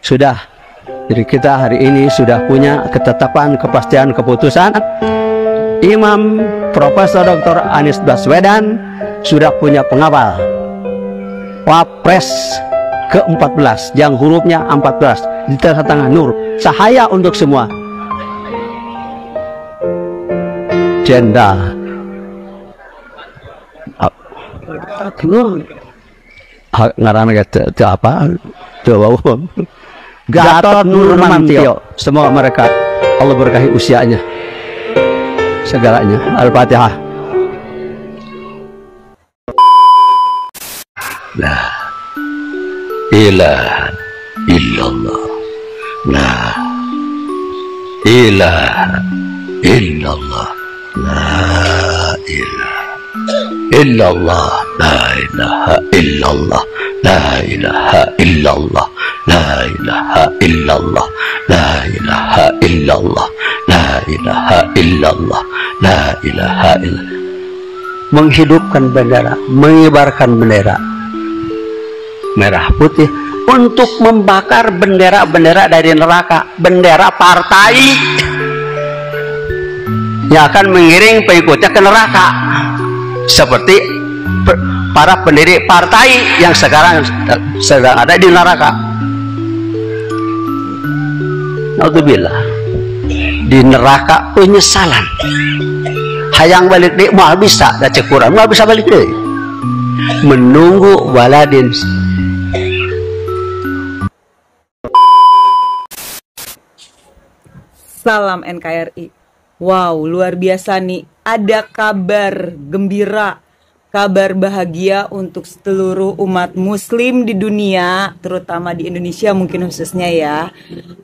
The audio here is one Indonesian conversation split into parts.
sudah. Jadi kita hari ini sudah punya ketetapan kepastian keputusan. Imam Profesor Dr. Anies Baswedan sudah punya pengawal, Wapres ke-14 yang hurufnya 14 di tengah-tengah nur, cahaya untuk semua. Jenderal ngaran itu apa? Coba Gatot Nurmantio. Semoga mereka Allah berkahi usianya, segalanya. Al-Fatihah. La ilaha illallah. La ilaha illallah. La ilaha illallah. La ilaha illallah. La ilaha illallah. La ilaha illallah. La ilaha illallah. La ilaha illallah. La ilaha illallah. Menghidupkan bendera, mengibarkan bendera merah putih untuk membakar bendera-bendera dari neraka, bendera partai yang akan mengiring pengikutnya ke neraka, seperti para pendiri partai yang sekarang sedang ada di neraka. Naudzubillah, di neraka penyesalan. Hayang balik deh, mau bisa dah cekuran, mau bisa balik deh. Menunggu waladin. Salam NKRI. Wow, luar biasa nih. Ada kabar gembira, kabar bahagia untuk seluruh umat muslim di dunia, terutama di Indonesia mungkin khususnya ya,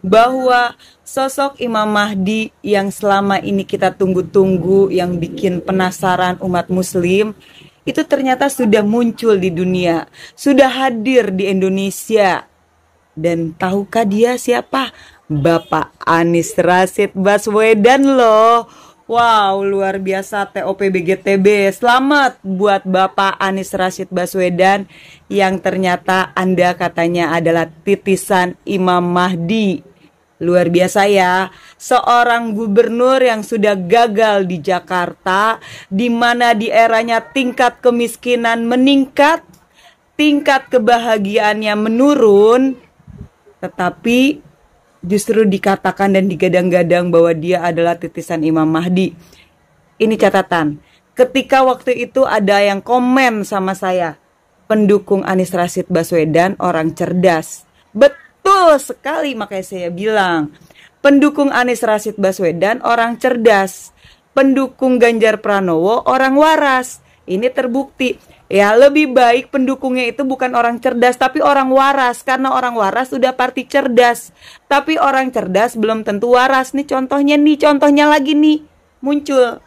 bahwa sosok Imam Mahdi yang selama ini kita tunggu-tunggu, yang bikin penasaran umat muslim, itu ternyata sudah muncul di dunia, sudah hadir di Indonesia. Dan tahukah dia siapa? Bapak Anies Rashid Baswedan loh. Wow, luar biasa TOP-BGTB. Selamat buat Bapak Anies Rashid Baswedan yang ternyata Anda katanya adalah titisan Imam Mahdi. Luar biasa ya, seorang gubernur yang sudah gagal di Jakarta, di mana di eranya tingkat kemiskinan meningkat, tingkat kebahagiaannya menurun, tetapi justru dikatakan dan digadang-gadang bahwa dia adalah titisan Imam Mahdi. Ini catatan, ketika waktu itu ada yang komen sama saya, pendukung Anies Rashid Baswedan orang cerdas. Betul sekali, makanya saya bilang pendukung Anies Rashid Baswedan orang cerdas, pendukung Ganjar Pranowo orang waras. Ini terbukti. Ya, lebih baik pendukungnya itu bukan orang cerdas tapi orang waras, karena orang waras sudah parti cerdas. Tapi orang cerdas belum tentu waras. Nih contohnya lagi nih muncul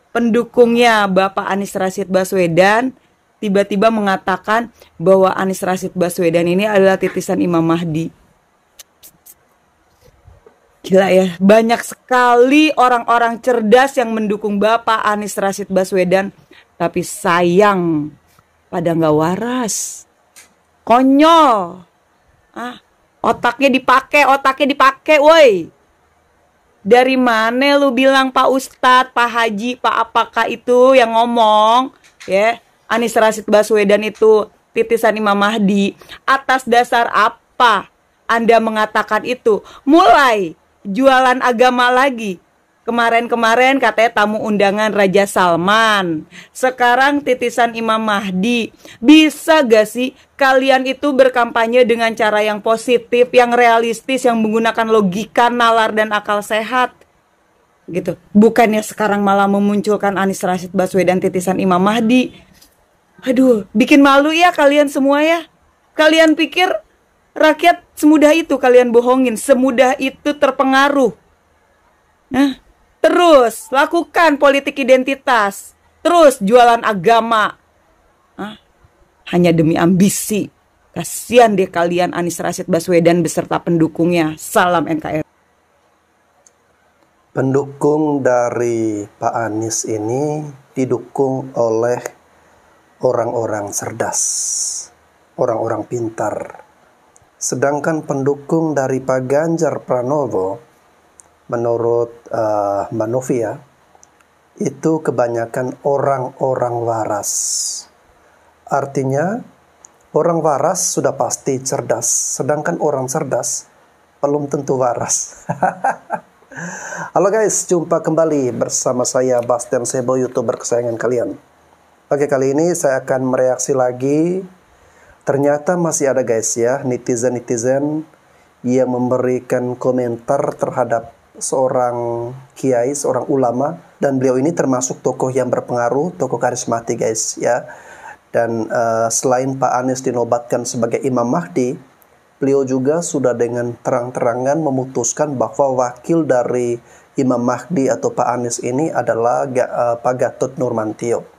pendukungnya Bapak Anies Rashid Baswedan tiba-tiba mengatakan bahwa Anies Rashid Baswedan ini adalah titisan Imam Mahdi. Gila ya, banyak sekali orang-orang cerdas yang mendukung Bapak Anies Rashid Baswedan, tapi sayang pada nggak waras, konyol. Otaknya dipakai, woi. Dari mana lu bilang Pak Ustadz, Pak Haji, Pak apakah itu yang ngomong ya Anies Rashid Baswedan itu titisan Imam Mahdi? Atas dasar apa Anda mengatakan itu? Mulai jualan agama lagi. Kemarin katanya tamu undangan Raja Salman, sekarang titisan Imam Mahdi. Bisa gak sih kalian itu berkampanye dengan cara yang positif, yang realistis, yang menggunakan logika, nalar, dan akal sehat gitu? Bukannya sekarang malah memunculkan Anies Rashid Baswedan titisan Imam Mahdi. Aduh, bikin malu ya kalian semua ya. Kalian pikir rakyat semudah itu kalian bohongin, semudah itu terpengaruh. Nah, terus lakukan politik identitas, terus jualan agama, hanya demi ambisi. Kasihan deh kalian Anies Rashid Baswedan beserta pendukungnya. Salam NKRI. Pendukung dari Pak Anies ini didukung oleh orang-orang cerdas, orang-orang pintar, Sedangkan pendukung dari Pak Ganjar Pranowo, menurut Mbak Novia, itu kebanyakan orang-orang waras. Artinya, orang waras sudah pasti cerdas, sedangkan orang cerdas belum tentu waras. Halo guys, jumpa kembali bersama saya Bastian Sebo, YouTuber kesayangan kalian. Oke, kali ini saya akan mereaksi lagi. Ternyata masih ada guys ya, netizen-netizen yang memberikan komentar terhadap seorang kiai, seorang ulama, dan beliau ini termasuk tokoh yang berpengaruh, tokoh karismatik guys ya. Dan selain Pak Anies dinobatkan sebagai Imam Mahdi, beliau juga sudah dengan terang-terangan memutuskan bahwa wakil dari Imam Mahdi atau Pak Anies ini adalah Pak Gatot Nurmantio.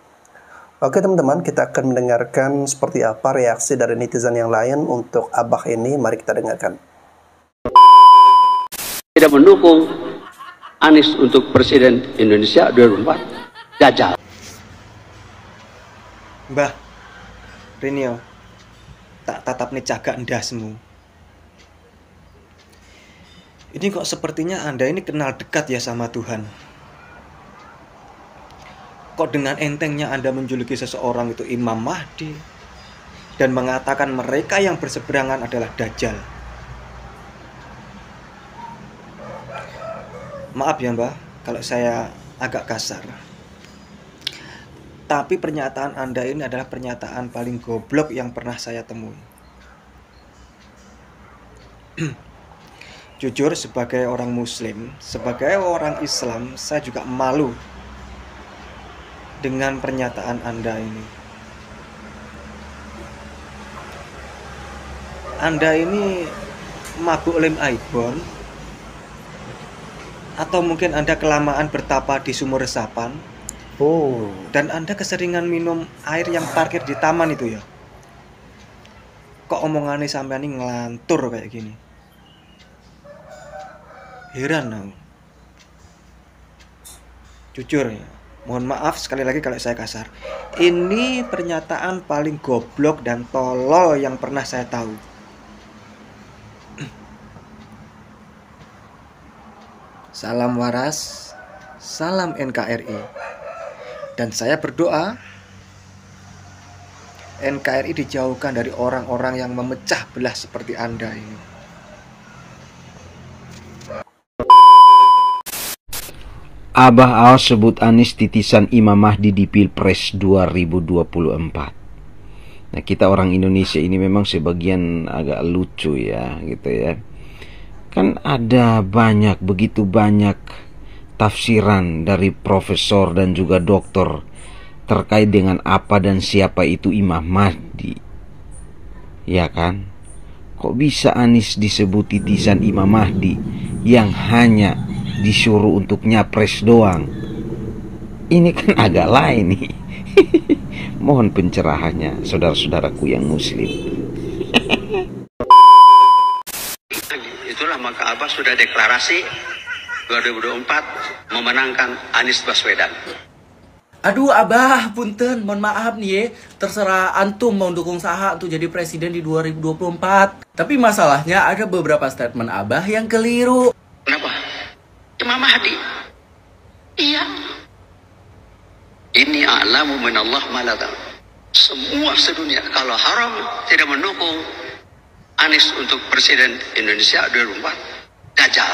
Oke teman-teman, kita akan mendengarkan seperti apa reaksi dari netizen yang lain untuk Abah ini. Mari kita dengarkan. Tidak mendukung Anies untuk Presiden Indonesia 2024, jajal. Mbah, Rinio, tak tatap nih cagak ndasmu. Ini kok sepertinya Anda ini kenal dekat ya sama Tuhan. Kok dengan entengnya Anda menjuluki seseorang itu Imam Mahdi dan mengatakan mereka yang berseberangan adalah Dajjal. Maaf ya Mbah, kalau saya agak kasar. Tapi pernyataan Anda ini adalah pernyataan paling goblok yang pernah saya temui. Jujur, sebagai orang Muslim, sebagai orang Islam, saya juga malu dengan pernyataan Anda ini. Anda ini mabuk lem aibon, atau mungkin Anda kelamaan bertapa di sumur resapan. Dan Anda keseringan minum air yang parkir di taman itu ya. Kok omongannya sampean ini ngelantur kayak gini? Heran aku. Jujur ya, mohon maaf sekali lagi kalau saya kasar. Ini pernyataan paling goblok dan tolol yang pernah saya tahu. Salam waras, salam NKRI. Dan saya berdoa NKRI dijauhkan dari orang-orang yang memecah belah seperti Anda ini. Abah Aos sebut Anies titisan Imam Mahdi di Pilpres 2024. Nah, kita orang Indonesia ini memang sebagian agak lucu ya, gitu ya. Kan ada begitu banyak tafsiran dari profesor dan juga doktor terkait dengan apa dan siapa itu Imam Mahdi. Ya kan? Kok bisa Anies disebut titisan Imam Mahdi yang hanya disuruh untuk nyapres doang? Ini kan agak lain nih. Mohon pencerahannya saudara-saudaraku yang muslim. Itulah maka Abah sudah deklarasi 2024 memenangkan Anies Baswedan. Aduh Abah, punten, mohon maaf nih ya. Terserah antum mau dukung saha untuk jadi presiden di 2024. Tapi masalahnya ada beberapa statement Abah yang keliru. Kenapa? Imam Mahdi. Iya. Ini a'lamu minallah malada. Semua sedunia kalau haram tidak mendukung Anies untuk Presiden Indonesia 2024, dajjal.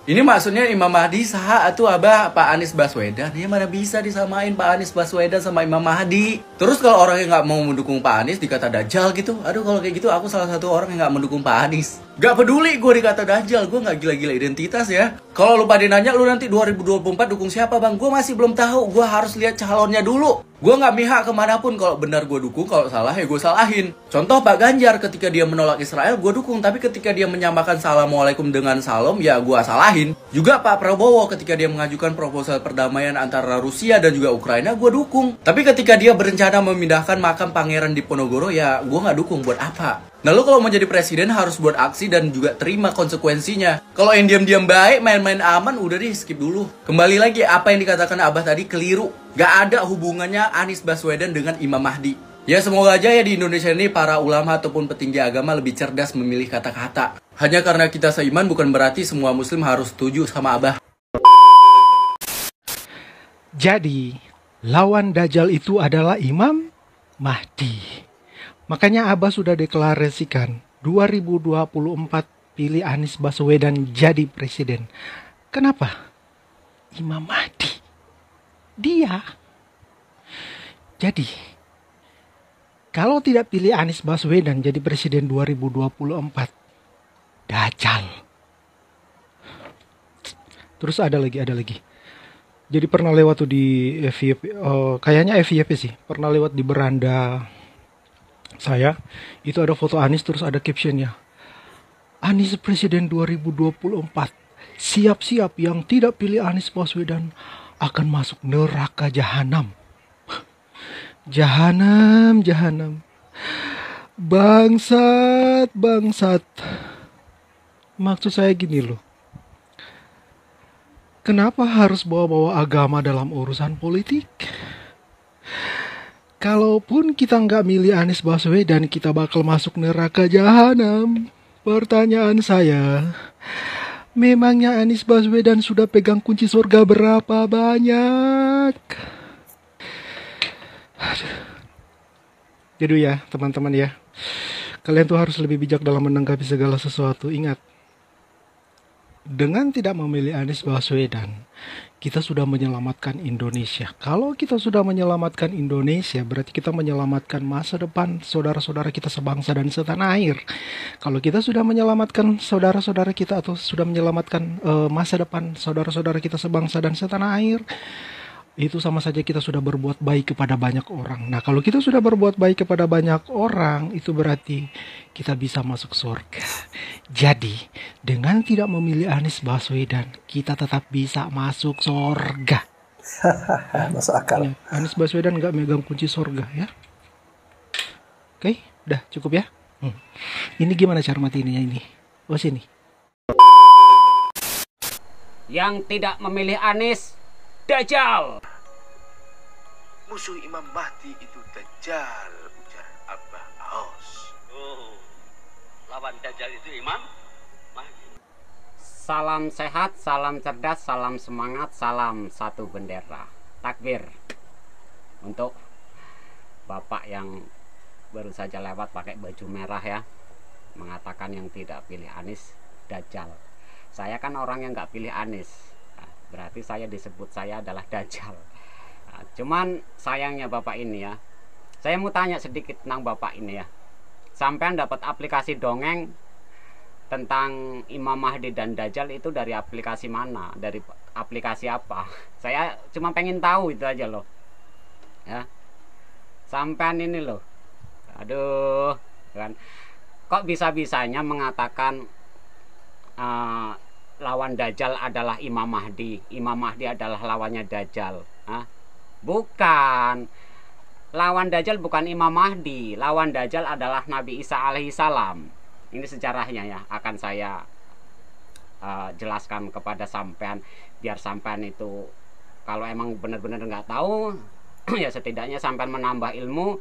Ini maksudnya Imam Mahdi saha atuh Abah, Pak Anies Baswedan. Ya mana bisa disamain Pak Anies Baswedan sama Imam Mahdi. Terus kalau orang yang nggak mau mendukung Pak Anies dikata dajjal gitu. Aduh kalau kayak gitu aku salah satu orang yang nggak mendukung Pak Anies. Gak peduli gue dikata dajjal, gue nggak gila-gila identitas ya. Kalau lu pada nanya lu nanti 2024 dukung siapa bang, gue masih belum tahu. Gue harus lihat calonnya dulu. Gue nggak mihak kemanapun. Kalau benar gue dukung, kalau salah ya gue salahin. Contoh Pak Ganjar, ketika dia menolak Israel gue dukung, tapi ketika dia menyamakan assalamualaikum dengan salam ya gue salahin. Juga Pak Prabowo ketika dia mengajukan proposal perdamaian antara Rusia dan juga Ukraina gue dukung. Tapi ketika dia berencana memindahkan makam pangeran di Ponorogo ya gue nggak dukung. Buat apa? Nah lo kalau mau jadi presiden harus buat aksi dan juga terima konsekuensinya. Kalau yang diam-diam baik, main-main aman, udah deh skip dulu. Kembali lagi apa yang dikatakan Abah tadi keliru. Gak ada hubungannya Anies Baswedan dengan Imam Mahdi. Ya semoga aja ya di Indonesia ini para ulama ataupun petinggi agama lebih cerdas memilih kata-kata. Hanya karena kita seiman bukan berarti semua muslim harus setuju sama Abah. Jadi, lawan Dajjal itu adalah Imam Mahdi. Makanya Abah sudah deklarasikan 2024 pilih Anies Baswedan jadi presiden. Kenapa? Imam Mahdi. Dia. Jadi, kalau tidak pilih Anies Baswedan jadi presiden 2024, Dajjal. Terus ada lagi. Jadi pernah lewat tuh di FYP, kayaknya FYP sih. Pernah lewat di beranda saya, itu ada foto Anies terus ada captionnya. Anies presiden 2024. Siap-siap yang tidak pilih Anies Baswedan akan masuk neraka jahanam. Jahanam. Bangsat. Maksud saya gini loh. Kenapa harus bawa-bawa agama dalam urusan politik? Kalaupun kita nggak milih Anies Baswedan, kita bakal masuk neraka jahanam. Pertanyaan saya, memangnya Anies Baswedan sudah pegang kunci surga berapa banyak? Jadi ya teman-teman ya, kalian tuh harus lebih bijak dalam menanggapi segala sesuatu. Ingat, dengan tidak memilih Anies Baswedan, kita sudah menyelamatkan Indonesia. Kalau kita sudah menyelamatkan Indonesia, berarti kita menyelamatkan masa depan saudara-saudara kita sebangsa dan setanah air. Kalau kita sudah menyelamatkan saudara-saudara kita atau sudah menyelamatkan masa depan saudara-saudara kita sebangsa dan setanah air, itu sama saja kita sudah berbuat baik kepada banyak orang. Nah, kalau kita sudah berbuat baik kepada banyak orang, itu berarti kita bisa masuk surga. Jadi, dengan tidak memilih Anies Baswedan, kita tetap bisa masuk surga. Masuk akal. Ya, Anies Baswedan nggak megang kunci surga ya. Oke, udah cukup ya. Ini gimana cara matiinnya ini? Oh sini. Yang tidak memilih Anies, Dajjal. Musuh Imam Mahdi itu Dajjal, ujar Abah Aos. Oh, lawan Dajjal itu Imam Mahdi. Salam sehat, salam cerdas, salam semangat, salam satu bendera. Takbir. Untuk Bapak yang baru saja lewat pakai baju merah ya, mengatakan yang tidak pilih Anies, Dajjal. Saya kan orang yang nggak pilih Anies. Berarti saya disebut saya adalah Dajjal. Nah, cuman sayangnya Bapak ini ya, saya mau tanya sedikit tentang Bapak ini ya. Sampean dapat aplikasi dongeng tentang Imam Mahdi dan Dajjal itu dari aplikasi mana? Dari aplikasi apa? Saya cuma pengen tahu itu aja loh. Ya. Sampean ini loh. Aduh, kan. Kok bisa-bisanya mengatakan lawan Dajjal adalah Imam Mahdi, Imam Mahdi adalah lawannya Dajjal. Bukan, lawan Dajjal bukan Imam Mahdi, lawan Dajjal adalah Nabi Isa alaihissalam. Ini sejarahnya ya, akan saya jelaskan kepada sampean, biar sampean itu kalau emang benar-benar nggak tahu ya setidaknya sampean menambah ilmu.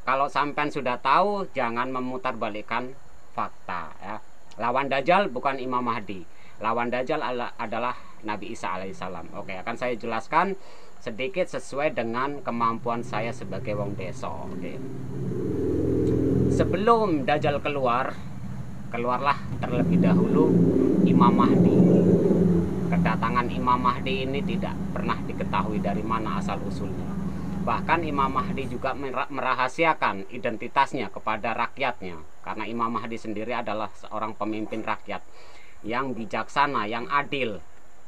Kalau sampean sudah tahu, jangan memutarbalikkan fakta ya. Lawan Dajjal bukan Imam Mahdi, lawan Dajjal adalah Nabi Isa alaihissalam. Oke, akan saya jelaskan sedikit sesuai dengan kemampuan saya sebagai wong desa. Oke. Sebelum Dajjal keluarlah terlebih dahulu Imam Mahdi. Kedatangan Imam Mahdi ini tidak pernah diketahui dari mana asal usulnya. Bahkan Imam Mahdi juga merahasiakan identitasnya kepada rakyatnya, karena Imam Mahdi sendiri adalah seorang pemimpin rakyat yang bijaksana, yang adil,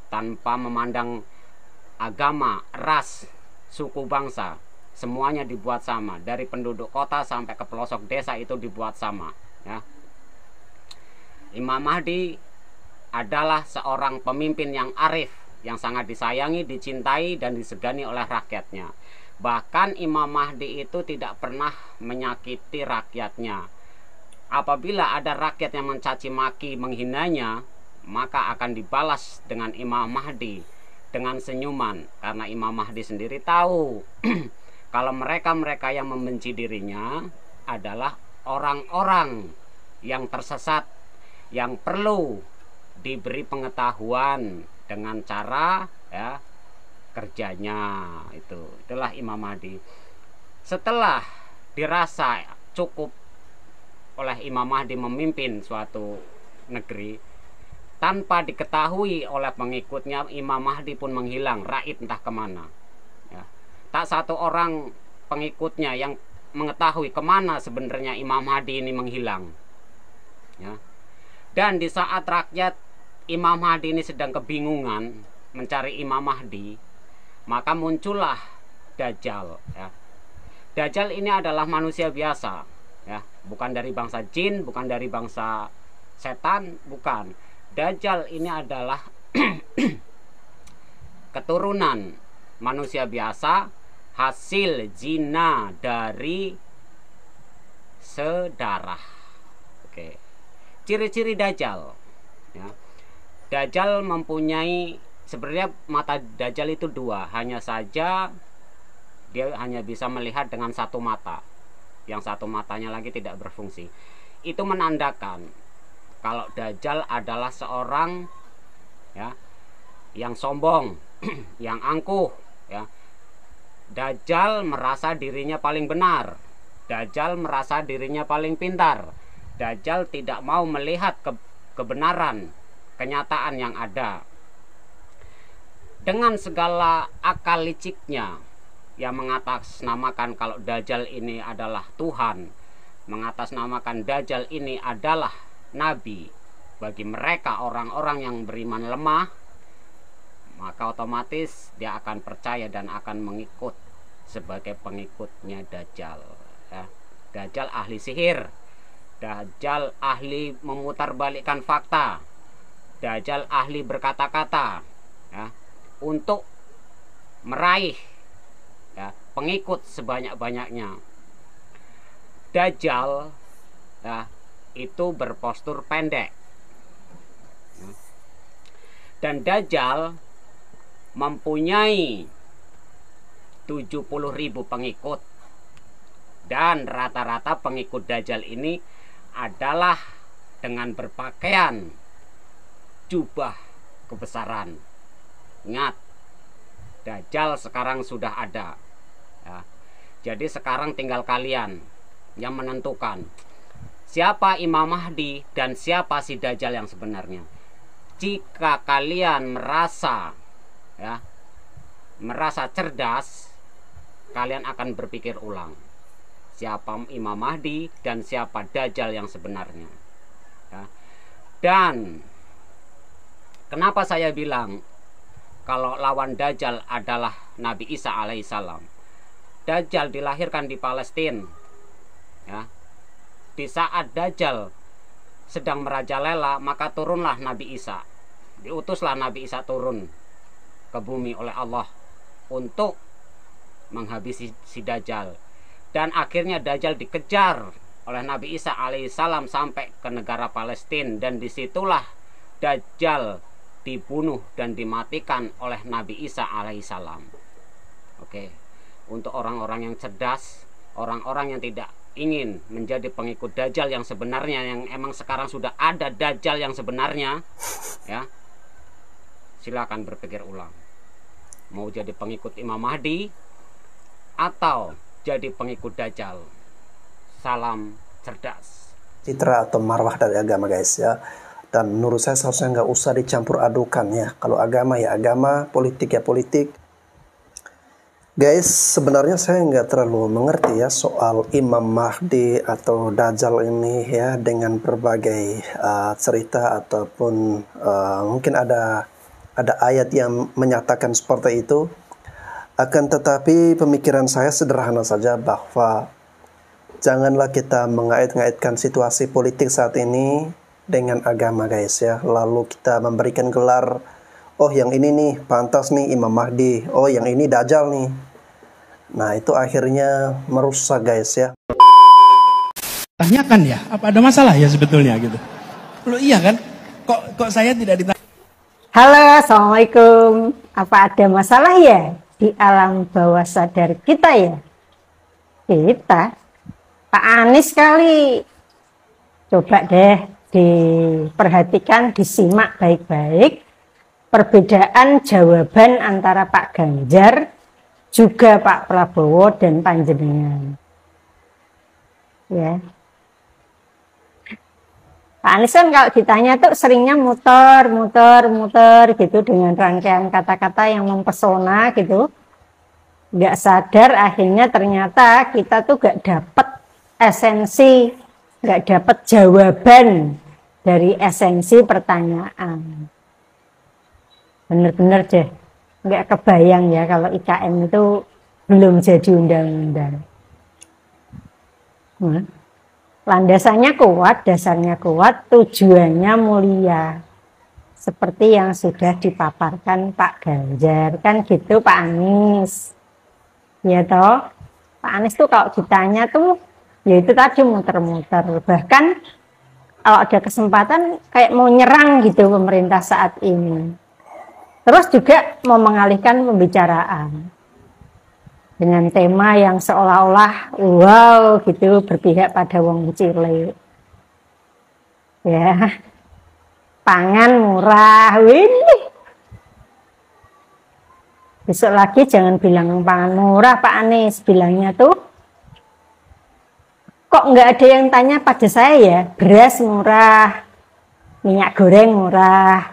tanpa memandang agama, ras, suku bangsa. Semuanya dibuat sama, dari penduduk kota sampai ke pelosok desa itu dibuat sama ya. Imam Mahdi adalah seorang pemimpin yang arif, yang sangat disayangi, dicintai, dan disegani oleh rakyatnya. Bahkan Imam Mahdi itu tidak pernah menyakiti rakyatnya. Apabila ada rakyat yang mencaci maki, menghinanya, maka akan dibalas dengan Imam Mahdi dengan senyuman, karena Imam Mahdi sendiri tahu kalau mereka-mereka yang membenci dirinya adalah orang-orang yang tersesat, yang perlu diberi pengetahuan dengan cara ya kerjanya. Itulah Imam Mahdi. Setelah dirasa cukup oleh Imam Mahdi memimpin suatu negeri, tanpa diketahui oleh pengikutnya, Imam Mahdi pun menghilang, raib entah kemana ya. Tak satu orang pengikutnya yang mengetahui kemana sebenarnya Imam Mahdi ini menghilang ya. Dan di saat rakyat Imam Mahdi ini sedang kebingungan mencari Imam Mahdi, maka muncullah Dajjal ya. Dajjal ini adalah manusia biasa ya, bukan dari bangsa jin, bukan dari bangsa setan, bukan. Dajjal ini adalah keturunan manusia biasa, hasil zina dari sedarah. Oke. Ciri-ciri Dajjal ya. Dajjal mempunyai, sebenarnya mata Dajjal itu dua, hanya saja dia hanya bisa melihat dengan satu mata, yang satu matanya lagi tidak berfungsi. Itu menandakan kalau Dajjal adalah seorang ya yang sombong, yang angkuh ya. Dajjal merasa dirinya paling benar, Dajjal merasa dirinya paling pintar, Dajjal tidak mau melihat kebenaran, kenyataan yang ada. Dengan segala akal liciknya yang mengatasnamakan kalau Dajjal ini adalah Tuhan, mengatasnamakan Dajjal ini adalah Nabi bagi mereka orang-orang yang beriman lemah, maka otomatis dia akan percaya dan akan mengikut sebagai pengikutnya Dajjal ya. Dajjal ahli sihir, Dajjal ahli memutarbalikkan fakta, Dajjal ahli berkata-kata ya, untuk meraih ya pengikut sebanyak-banyaknya. Dajjal ya itu berpostur pendek ya. Dan Dajjal mempunyai 70.000 pengikut, dan rata-rata pengikut Dajjal ini adalah dengan berpakaian jubah kebesaran. Ingat, Dajjal sekarang sudah ada ya. Jadi sekarang tinggal kalian yang menentukan siapa Imam Mahdi dan siapa si Dajjal yang sebenarnya. Jika kalian merasa ya merasa cerdas, kalian akan berpikir ulang siapa Imam Mahdi dan siapa Dajjal yang sebenarnya ya. Dan kenapa saya bilang kalau lawan Dajjal adalah Nabi Isa alaihissalam? Dajjal dilahirkan di Palestina ya. Di saat Dajjal sedang merajalela, maka turunlah Nabi Isa, diutuslah Nabi Isa turun ke bumi oleh Allah untuk menghabisi si Dajjal. Dan akhirnya Dajjal dikejar oleh Nabi Isa alaihissalam sampai ke negara Palestina, dan disitulah Dajjal dibunuh dan dimatikan oleh Nabi Isa alaihissalam. Oke, untuk orang-orang yang cerdas, orang-orang yang tidak ingin menjadi pengikut Dajjal yang sebenarnya, yang emang sekarang sudah ada Dajjal yang sebenarnya ya, silakan berpikir ulang. Mau jadi pengikut Imam Mahdi atau jadi pengikut Dajjal. Salam cerdas. Citra atau marwah dari agama guys ya. Dan menurut saya seharusnya nggak usah dicampur adukan ya. Kalau agama ya agama, politik ya politik. Guys, sebenarnya saya nggak terlalu mengerti ya soal Imam Mahdi atau Dajjal ini ya, dengan berbagai cerita ataupun mungkin ada ayat yang menyatakan seperti itu. Akan tetapi pemikiran saya sederhana saja, bahwa janganlah kita mengait-ngaitkan situasi politik saat ini dengan agama guys ya. Lalu kita memberikan gelar, oh yang ini nih pantas nih Imam Mahdi, oh yang ini Dajjal nih. Nah itu akhirnya merusak guys ya. Tanyakan ya, apa ada masalah ya sebetulnya gitu. Loh iya kan, kok saya tidak ditanya. Halo, assalamualaikum. Apa ada masalah ya di alam bawah sadar kita ya? kita. Pak Anies kali, coba deh diperhatikan, disimak baik-baik perbedaan jawaban antara Pak Ganjar juga Pak Prabowo dan panjenengan. Ya. Pak Anies kan kalau ditanya tuh seringnya muter gitu dengan rangkaian kata-kata yang mempesona gitu. Nggak sadar akhirnya ternyata kita tuh nggak dapet esensi, nggak dapet jawaban dari esensi pertanyaan. Bener-bener deh, nggak kebayang ya kalau IKN itu belum jadi undang-undang. Landasannya kuat, dasarnya kuat, tujuannya mulia. Seperti yang sudah dipaparkan Pak Ganjar, kan gitu Pak Anies. Ya toh, Pak Anies tuh kalau ditanya tuh, ya itu tadi muter-muter. Bahkan kalau ada kesempatan kayak mau nyerang gitu pemerintah saat ini. Terus juga mau mengalihkan pembicaraan dengan tema yang seolah-olah wow gitu berpihak pada wong cilik. Ya, pangan murah, wih. Besok lagi jangan bilang pangan murah Pak Anies, bilangnya tuh kok nggak ada yang tanya pada saya ya, beras murah, minyak goreng murah,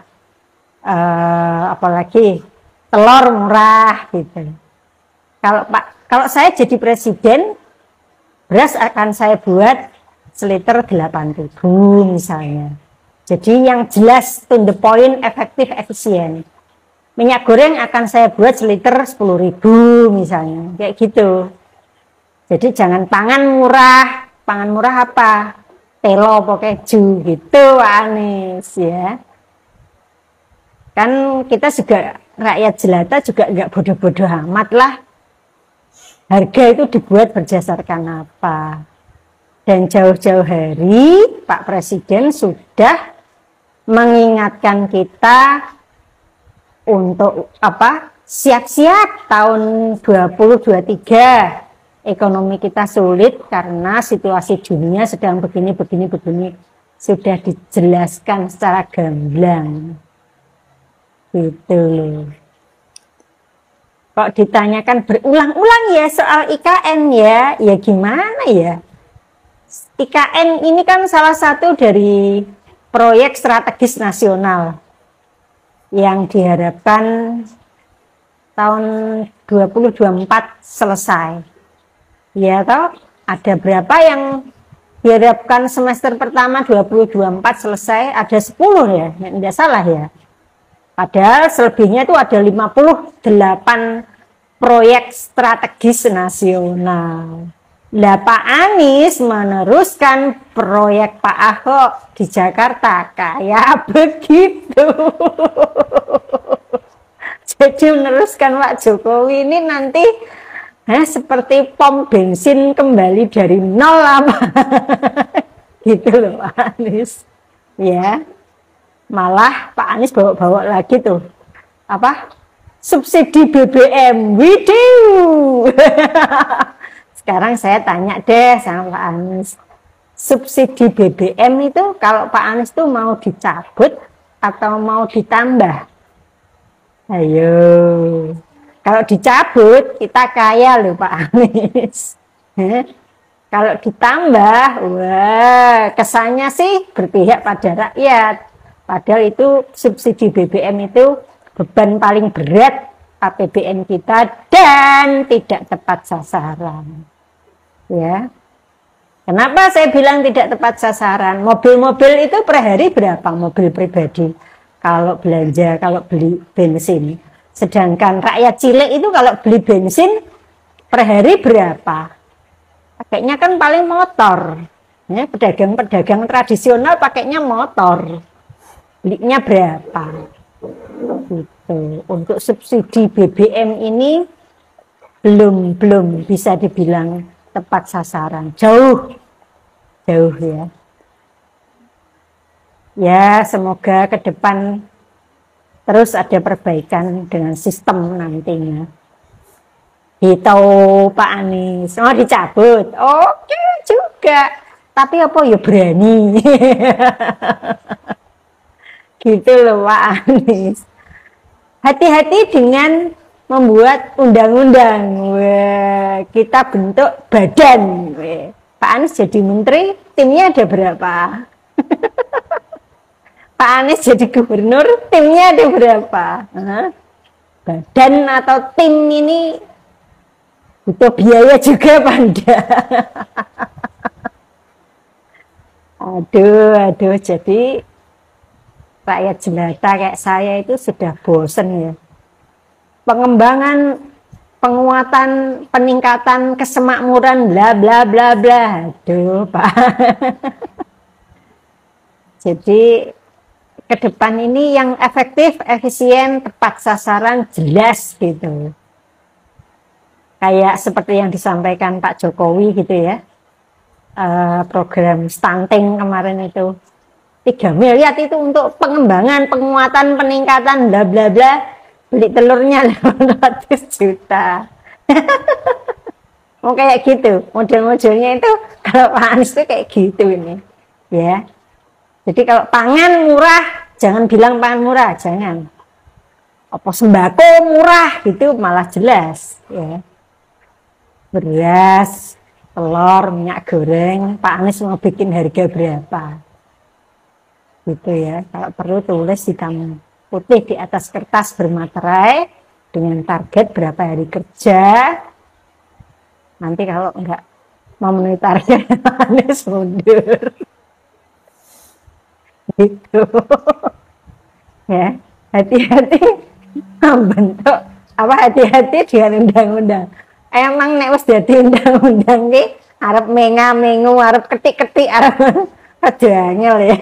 apalagi telur murah gitu. Kalau saya jadi presiden, beras akan saya buat seliter 8.000 misalnya. Jadi yang jelas, to the point, efektif, efisien. Minyak goreng akan saya buat seliter 10.000 misalnya, kayak gitu. Jadi jangan pangan murah apa? Telo apa keju gitu Pak Anies ya. Kan kita juga rakyat jelata juga nggak bodoh-bodoh amat lah. Harga itu dibuat berdasarkan apa? Dan jauh-jauh hari Pak Presiden sudah mengingatkan kita untuk apa? Siap-siap tahun 2023 ekonomi kita sulit karena situasi dunia sedang begini. Sudah dijelaskan secara gamblang. Gitu loh. Kok ditanyakan berulang-ulang ya soal IKN ya gimana ya? IKN ini kan salah satu dari proyek strategis nasional yang diharapkan tahun 2024 selesai. Ya toh, ada berapa yang diharapkan semester pertama 2024 selesai? Ada 10 ya, tidak salah ya. Padahal selebihnya itu ada 58 proyek strategis nasional. Lah Pak Anies meneruskan proyek Pak Ahok di Jakarta kayak begitu. Jadi meneruskan Pak Jokowi ini nanti seperti pom bensin kembali dari nol apa. Gitu loh Pak Anies. Ya. Malah Pak Anies bawa-bawa lagi tuh apa subsidi BBM widiw. Sekarang saya tanya deh sama Pak Anies, subsidi BBM itu kalau Pak Anies tuh mau dicabut atau mau ditambah? Ayo, kalau dicabut kita kaya loh Pak Anies. Kalau ditambah, wah kesannya sih berpihak pada rakyat. Padahal itu subsidi BBM itu beban paling berat APBN kita dan tidak tepat sasaran. Ya. Kenapa saya bilang tidak tepat sasaran? Mobil-mobil itu per hari berapa mobil pribadi? Kalau belanja, kalau beli bensin. Sedangkan rakyat cilik itu kalau beli bensin per hari berapa? Pakainya kan paling motor. Ya, pedagang-pedagang tradisional pakainya motor. Belinya berapa? Gitu. Untuk subsidi BBM ini belum bisa dibilang tepat sasaran. Jauh ya. Ya, semoga ke depan terus ada perbaikan dengan sistem nantinya. Gitu Pak Anies. Mau dicabut. Oke juga. Tapi apa ya berani. Gitu loh Pak Anies. Hati-hati dengan membuat undang-undang. Kita bentuk badan. Pak Anies jadi menteri, timnya ada berapa? Pak Anies jadi gubernur, timnya ada berapa? Badan atau tim ini butuh biaya juga Panda. Aduh, jadi rakyat jelata kayak saya itu sudah bosen ya. Pengembangan, penguatan, peningkatan kesemakmuran, bla bla bla bla. Aduh Pak. Jadi ke depan ini yang efektif, efisien, tepat sasaran, jelas gitu. Kayak seperti yang disampaikan Pak Jokowi gitu ya, program stunting kemarin itu 3 miliar itu untuk pengembangan, penguatan, peningkatan bla bla bla, beli telurnya 800 juta. Mau kayak gitu, model-modelnya itu kalau Pak Anies itu kayak gitu ini ya. Jadi kalau pangan murah, jangan bilang pangan murah, jangan. Apa sembako murah gitu malah jelas ya. Beras, telur, minyak goreng, Pak Anies mau bikin harga berapa? Gitu ya. Kalau perlu tulis hitam putih di atas kertas bermaterai dengan target berapa hari kerja. Nanti kalau enggak memenuhi target, Pak Anies mundur. Gitu. Ya, hati-hati bentuk apa hati-hati dengan undang-undang. Emang nek wis dadi undang-undang ki arep menga-mengu, arep ketik-ketik, arep angel ya.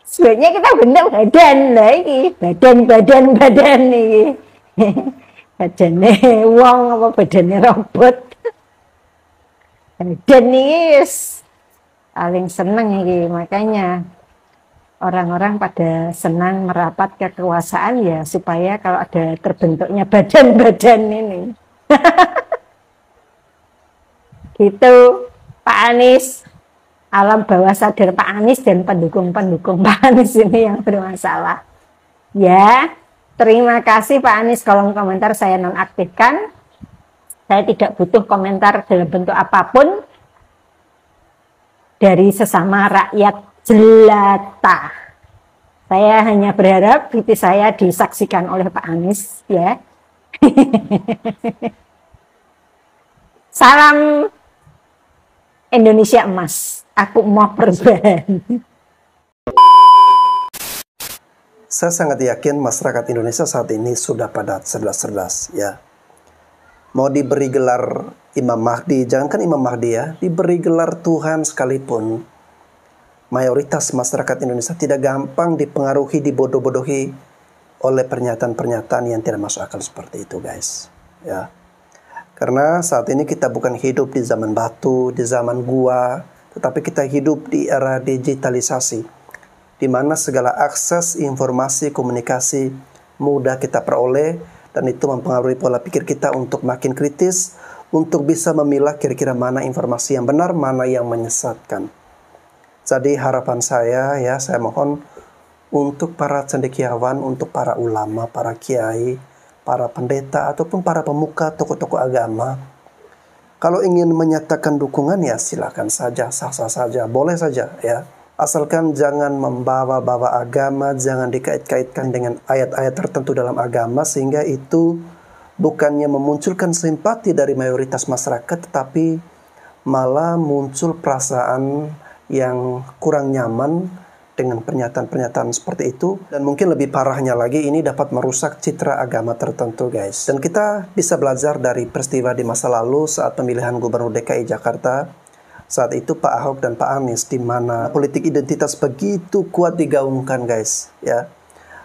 Sebenarnya kita bentuk badan lah iki, badan iki. Badane wong apa badane robot. Badan iki paling seneng iki, makanya orang-orang pada senang merapat ke kekuasaan ya supaya kalau ada terbentuknya badan-badan ini. Gitu Pak Anies, alam bawah sadar Pak Anies dan pendukung-pendukung Pak Anies ini yang bermasalah. Ya, terima kasih Pak Anies, kolom komentar saya nonaktifkan. Saya tidak butuh komentar dalam bentuk apapun dari sesama rakyat jelata. Saya hanya berharap itu saya disaksikan oleh Pak Anies ya. Salam Indonesia emas. Aku mau perubahan. Saya sangat yakin masyarakat Indonesia saat ini sudah pada cerdas-cerdas ya. Mau diberi gelar Imam Mahdi, jangankan Imam Mahdi ya, diberi gelar Tuhan sekalipun, mayoritas masyarakat Indonesia tidak gampang dipengaruhi, dibodoh-bodohi oleh pernyataan-pernyataan yang tidak masuk akal seperti itu guys ya. Karena saat ini kita bukan hidup di zaman batu, di zaman gua, tetapi kita hidup di era digitalisasi, di mana segala akses informasi komunikasi mudah kita peroleh, dan itu mempengaruhi pola pikir kita untuk makin kritis, untuk bisa memilah kira-kira mana informasi yang benar, mana yang menyesatkan. Jadi harapan saya ya, saya mohon untuk para cendekiawan, untuk para ulama, para kiai, para pendeta, ataupun para pemuka, tokoh-tokoh agama, kalau ingin menyatakan dukungan ya silakan saja, sah-sah saja, boleh saja ya. Asalkan jangan membawa-bawa agama, jangan dikait-kaitkan dengan ayat-ayat tertentu dalam agama, sehingga itu bukannya memunculkan simpati dari mayoritas masyarakat, tetapi malah muncul perasaan yang kurang nyaman dengan pernyataan-pernyataan seperti itu. Dan mungkin lebih parahnya lagi, ini dapat merusak citra agama tertentu guys. Dan kita bisa belajar dari peristiwa di masa lalu saat pemilihan Gubernur DKI Jakarta. Saat itu Pak Ahok dan Pak Anies, di mana politik identitas begitu kuat digaungkan guys ya.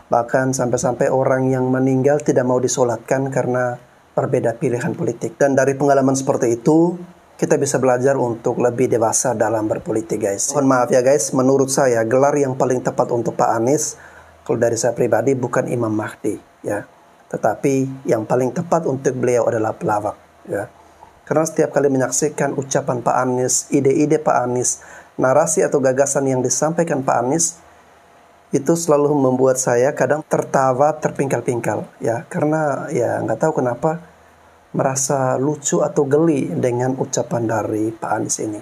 Bahkan sampai-sampai orang yang meninggal tidak mau disolatkan karena berbeda pilihan politik. Dan dari pengalaman seperti itu, kita bisa belajar untuk lebih dewasa dalam berpolitik guys. Mohon maaf ya guys, menurut saya gelar yang paling tepat untuk Pak Anies, kalau dari saya pribadi, bukan Imam Mahdi ya. Tetapi yang paling tepat untuk beliau adalah pelawak, ya. Karena setiap kali menyaksikan ucapan Pak Anies, ide-ide Pak Anies, narasi atau gagasan yang disampaikan Pak Anies, itu selalu membuat saya kadang tertawa terpingkal-pingkal, ya. Karena ya nggak tahu kenapa merasa lucu atau geli dengan ucapan dari Pak Anies ini.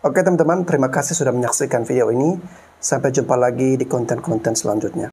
Oke teman-teman, terima kasih sudah menyaksikan video ini. Sampai jumpa lagi di konten-konten selanjutnya.